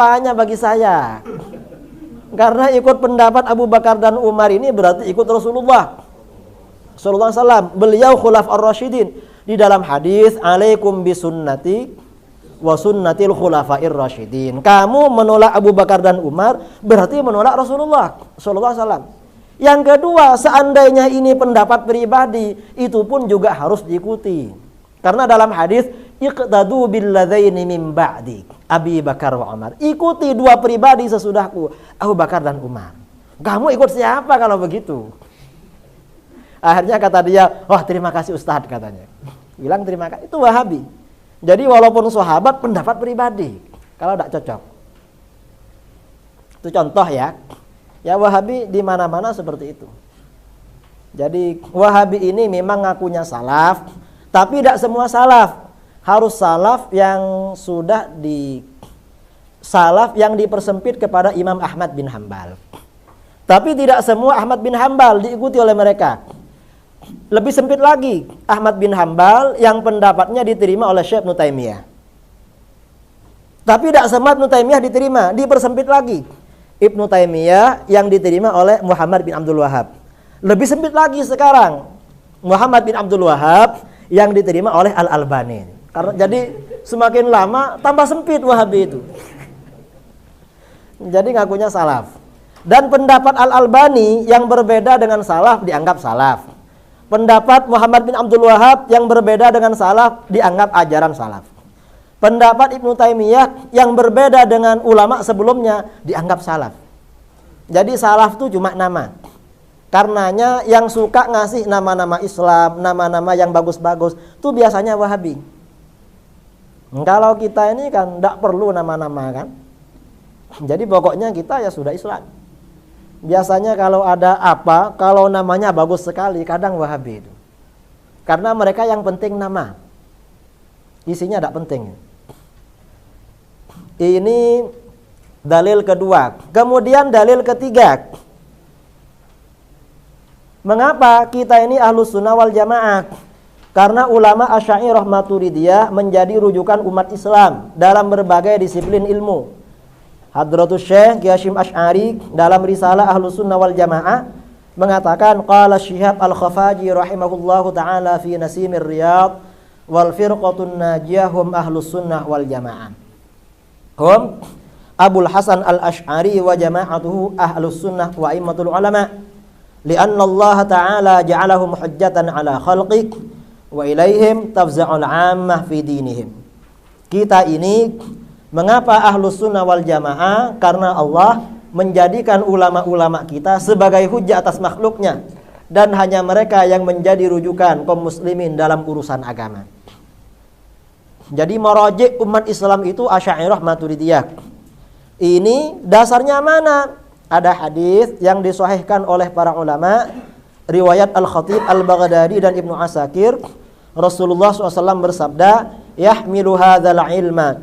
Hanya bagi saya. Karena ikut pendapat Abu Bakar dan Umar ini berarti ikut Rasulullah SAW. Beliau khulaf ar-rasyidin. Di dalam hadis, alaikum bisunnati wa sunnatil khulafair rasyidin. Kamu menolak Abu Bakar dan Umar berarti menolak Rasulullah SAW. Yang kedua, seandainya ini pendapat pribadi, itu pun juga harus diikuti. Karena dalam hadis, iqtadu billadzaini min ba'di, Abi Bakar wa Umar. Ikuti dua pribadi sesudahku, Abu Bakar dan Umar. Kamu ikut siapa kalau begitu? Akhirnya kata dia, wah terima kasih Ustadz katanya. Bilang terima kasih, itu Wahabi. Jadi walaupun sahabat pendapat pribadi, kalau tidak cocok. Itu contoh ya. Ya Wahabi di mana-mana seperti itu. Jadi Wahabi ini memang ngakunya salaf, tapi tidak semua salaf. Harus salaf yang sudah salaf yang dipersempit kepada Imam Ahmad bin Hambal. Tapi tidak semua Ahmad bin Hambal diikuti oleh mereka. Lebih sempit lagi, Ahmad bin Hambal yang pendapatnya diterima oleh Syekh Ibnu Taimiyah. Tapi tidak semua Ibnu Taimiyah diterima, dipersempit lagi. Ibnu Taimiyah yang diterima oleh Muhammad bin Abdul Wahhab. Lebih sempit lagi sekarang, Muhammad bin Abdul Wahhab yang diterima oleh Al-Albani. Karena jadi semakin lama tambah sempit Wahabi itu. Jadi ngakunya salaf. Dan pendapat Al-Albani yang berbeda dengan salaf dianggap salaf. Pendapat Muhammad bin Abdul Wahhab yang berbeda dengan salaf dianggap ajaran salaf. Pendapat Ibnu Taimiyah yang berbeda dengan ulama sebelumnya dianggap salaf. Jadi salaf itu cuma nama. Karenanya yang suka ngasih nama-nama Islam, nama-nama yang bagus-bagus, itu biasanya Wahabi. Kalau kita ini kan tidak perlu nama-nama kan. Jadi pokoknya kita ya sudah Islam. Biasanya kalau ada apa, kalau namanya bagus sekali, kadang Wahabi itu. Karena mereka yang penting nama. Isinya tidak penting. Ini dalil kedua. Kemudian dalil ketiga. Mengapa kita ini Ahlus Sunnah wal Jamaah? Karena ulama Asy'ariyah Maturidiyah menjadi rujukan umat Islam dalam berbagai disiplin ilmu. Hadratus Syekh Kiai Hasyim Asy'ari dalam risalah Ahlus Sunnah wal Jamaah mengatakan qala Syihab Al-Khafaji rahimahullahu taala fi Nasimir Riyadh wal firqatun najiyah hum Ahlus Sunnah wal Jamaah. Hum Abul Hasan Al-Asy'ari wa jama'atuhu Ahlus Sunnah wa a'immatul ulama. Lianna Allah Ta'ala ja'alahum hujjatan ala khalqik wa ilaihim tafza'ul 'ammah fi dinihim. Kita ini mengapa Ahlus Sunnah wal Jamaah? Karena Allah menjadikan ulama-ulama kita sebagai hujjah atas makhluknya, dan hanya mereka yang menjadi rujukan kaum muslimin dalam urusan agama. Jadi marajik umat Islam itu Asy'ariyah Maturidiyah. Ini dasarnya mana? Ada hadis yang disahihkan oleh para ulama, riwayat Al-Khatib Al-Baghdadi dan Ibnu Asakir. Rasulullah SAW bersabda, "Yahmilu hadzal ilma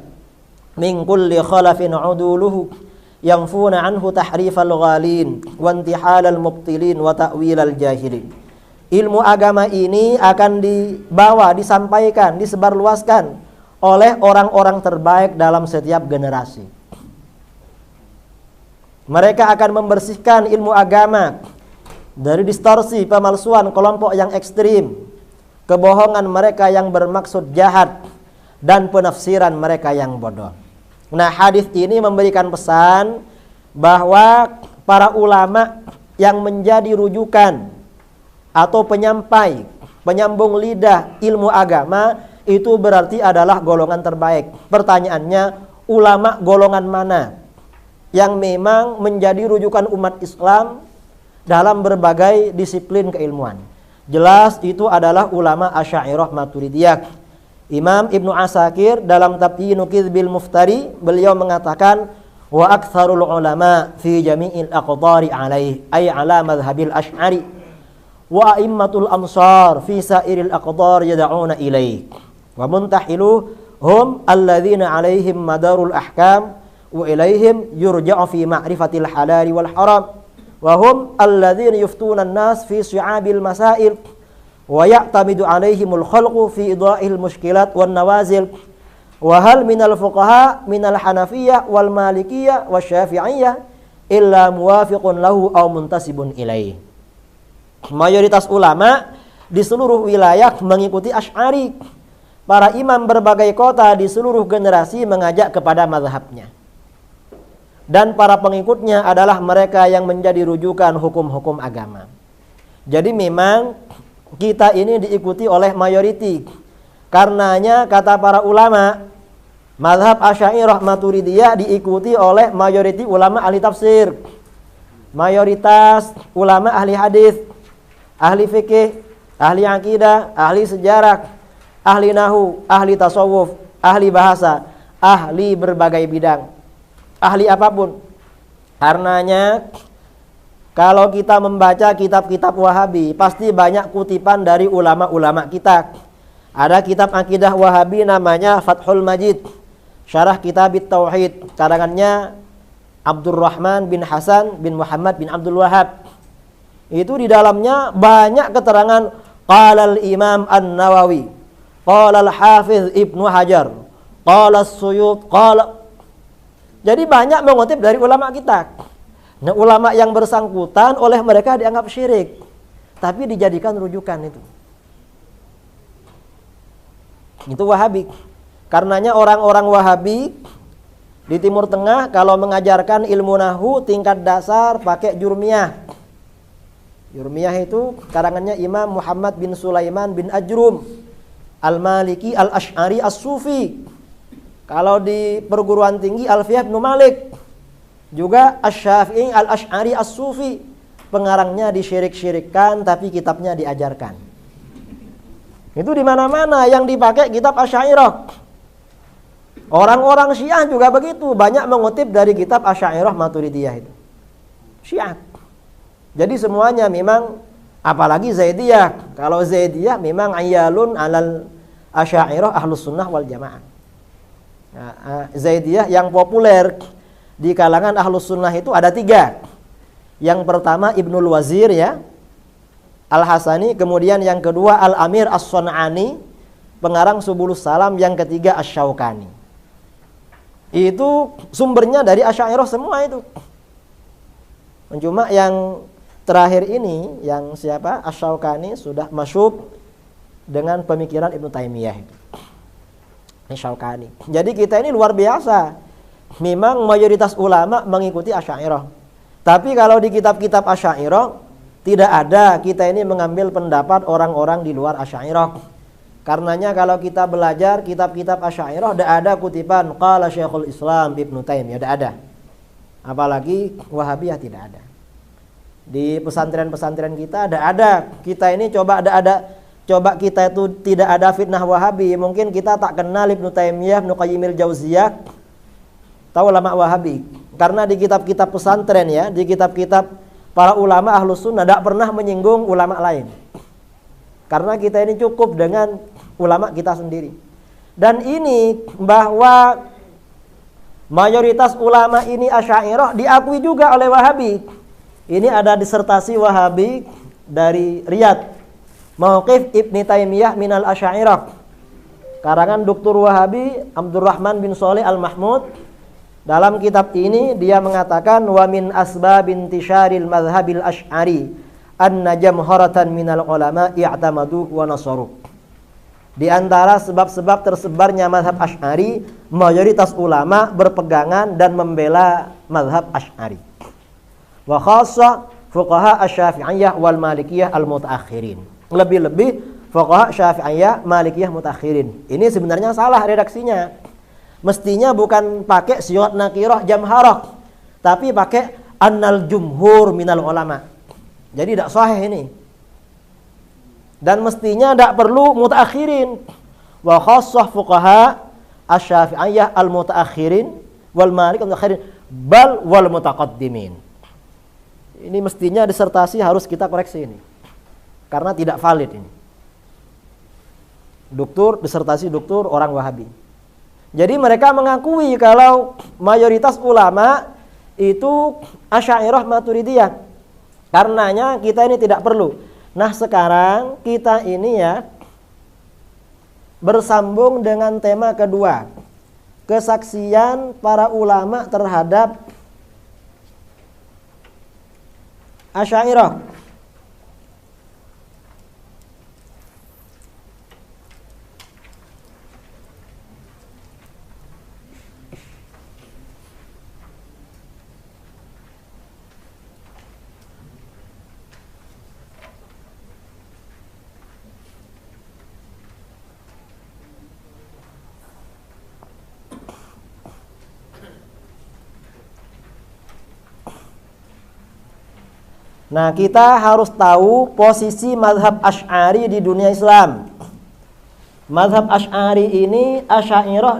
min kulli khalafin 'uduluhu yanfuna anhu tahrifal ghalin wa intihalal mubtilin wa ta'wilal jahilin." Ilmu agama ini akan dibawa, disampaikan, disebarluaskan oleh orang-orang terbaik dalam setiap generasi. Mereka akan membersihkan ilmu agama dari distorsi, pemalsuan kelompok yang ekstrim, kebohongan mereka yang bermaksud jahat, dan penafsiran mereka yang bodoh. Nah, hadis ini memberikan pesan bahwa para ulama yang menjadi rujukan atau penyampai, penyambung lidah ilmu agama itu berarti adalah golongan terbaik. Pertanyaannya, ulama golongan mana yang memang menjadi rujukan umat Islam dalam berbagai disiplin keilmuan? Jelas itu adalah ulama Asy'ariyah Maturidiyah. Imam Ibnu Asakir dalam Tabyiinu Kidbil Muftari, beliau mengatakan wa aktsarul ulama fi jami'il aqdari alaih ay ala madhhabil Asy'ari wa a'immatul amsar fi sairil aqdar yad'una ilaih wa muntahilu hum alladzina alaihim madarul ahkam wa ilaihim yurja'u fi ma'rifatil halal wal haram wa hum alladzina yuftuna an-nas fi si'abil masail wa ya'tamidu alaihimul khalqu fi idha'il mushkilat wan nawazil Wa hal minal fuqaha minal Hanafiyah wal Malikiyah wasyafi'iyah illa muwafiqun lahu aw muntasibun ilaih. Mayoritas ulama di seluruh wilayah mengikuti Asy'ari. Para imam berbagai kota di seluruh generasi mengajak kepada mazhabnya. Dan para pengikutnya adalah mereka yang menjadi rujukan hukum-hukum agama. Jadi memang kita ini diikuti oleh mayoriti. Karenanya kata para ulama, mazhab Asy'ariyah Maturidiyah diikuti oleh mayoriti ulama ahli tafsir, mayoritas ulama ahli hadis, ahli fikih, ahli akidah, ahli sejarah, ahli nahu, ahli tasawuf, ahli bahasa, ahli berbagai bidang, ahli apapun. Karenanya kalau kita membaca kitab-kitab Wahabi, pasti banyak kutipan dari ulama-ulama kita. Ada kitab akidah Wahabi namanya Fathul Majid, Syarah Kitab Tauhid, karangannya Abdurrahman bin Hasan bin Muhammad bin Abdul Wahhab. Itu di dalamnya banyak keterangan qala al-Imam An-Nawawi, qala al-Hafiz Ibnu Hajar, qala as-Suyuti, qala. Jadi banyak mengutip dari ulama kita. Nah, ulama yang bersangkutan oleh mereka dianggap syirik, tapi dijadikan rujukan itu. Itu Wahabi. Karenanya orang-orang Wahabi di Timur Tengah kalau mengajarkan ilmu nahwu tingkat dasar pakai Jurmiyah. Jurmiyah itu karangannya Imam Muhammad bin Sulaiman bin Ajrum Al-Maliki Al-Asy'ari As-Sufi. Kalau di perguruan tinggi Alfiyah bin Malik. Juga Asy-Syafi'i Al-Asy'ari As-Sufi. Pengarangnya disyirik-syirikkan tapi kitabnya diajarkan. Itu di mana-mana yang dipakai kitab Asy'ariyah. Orang-orang Syiah juga begitu, banyak mengutip dari kitab Asy'ariyah Maturidiyah itu. Syiah. Jadi semuanya memang, apalagi Zaidiyah. Kalau Zaidiyah memang ayalun alal Asy'ariyah Ahlus Sunnah wal Jamaah. Nah, Zaidiyah yang populer di kalangan Ahlus Sunnah itu ada 3. Yang pertama Ibnul Wazir ya, Al-Hasani, kemudian yang kedua Al-Amir As-Sun'ani, pengarang Subulus Salam, yang ketiga Asy-Syaukani. Itu sumbernya dari Asy'ariyah semua itu. Cuma yang terakhir ini, yang siapa? Asy-Syaukani sudah masyhur dengan pemikiran Ibnu Taimiyah itu. Asy-Syaukani. Jadi kita ini luar biasa. Memang mayoritas ulama mengikuti Asy'ariyah. Tapi kalau di kitab-kitab Asy'ariyah tidak ada kita ini mengambil pendapat orang-orang di luar Asy'ariyah. Karenanya kalau kita belajar kitab-kitab Asy'ariyah tidak ada kutipan qala Syekhul Islam Ibnu Taimiyah, tidak ada. Apalagi Wahabiyah tidak ada. Di pesantren-pesantren kita tidak ada. Kita ini coba kita itu tidak ada fitnah Wahabi. Mungkin kita tak kenal Ibnu Taimiyah, Ibnu Qayyimil Jauziyah. Tahu ulama Wahabi. Karena di kitab-kitab pesantren ya, di kitab-kitab para ulama Ahlus Sunnah tidak pernah menyinggung ulama lain. Karena kita ini cukup dengan ulama kita sendiri. Dan ini bahwa mayoritas ulama ini Asy'ariyah diakui juga oleh Wahabi. Ini ada disertasi Wahabi dari Riyadh, Mauqif Ibnu Taimiyah minal Asy'ariyah. Karangan Dr. Wahabi Abdurrahman bin Shalih Al-Mahmud. Dalam kitab ini dia mengatakan wa min asbabin intisyaril madhhabil asy'ari anna jamharatan minal ulama i'tamadu wa nasaru. Di antara sebab-sebab tersebarnya mazhab Asy'ari, mayoritas ulama berpegangan dan membela mazhab Asy'ari. Wa khassa fuqaha Asy-Syafi'iyah wal Malikiyah al-mutaakhirin. Lebih-lebih fuqaha Syafi'iyah, Malikiyah mutaakhirin. Ini sebenarnya salah redaksinya. Mestinya bukan pakai syiat nakirah jamharah, tapi pakai annal jumhur minal ulama. Jadi tidak sahih ini. Dan mestinya tidak perlu mutaakhirin. Wa khassah fuqaha asy-Syafi'iyah al-mutaakhirin wal Malikiyah al-mutaakhirin bal wal mutaqaddimin. Ini mestinya disertasi harus kita koreksi ini. Karena tidak valid ini. Disertasi doktor orang Wahabi. Jadi mereka mengakui kalau mayoritas ulama itu Asy'ariyah Maturidiyah. Karenanya kita ini tidak perlu. Nah sekarang kita ini ya bersambung dengan tema kedua. kesaksian para ulama terhadap Asy'ariyah. Nah, kita harus tahu posisi mazhab Asy'ari di dunia Islam. Mazhab Asy'ari ini Asy'ariyah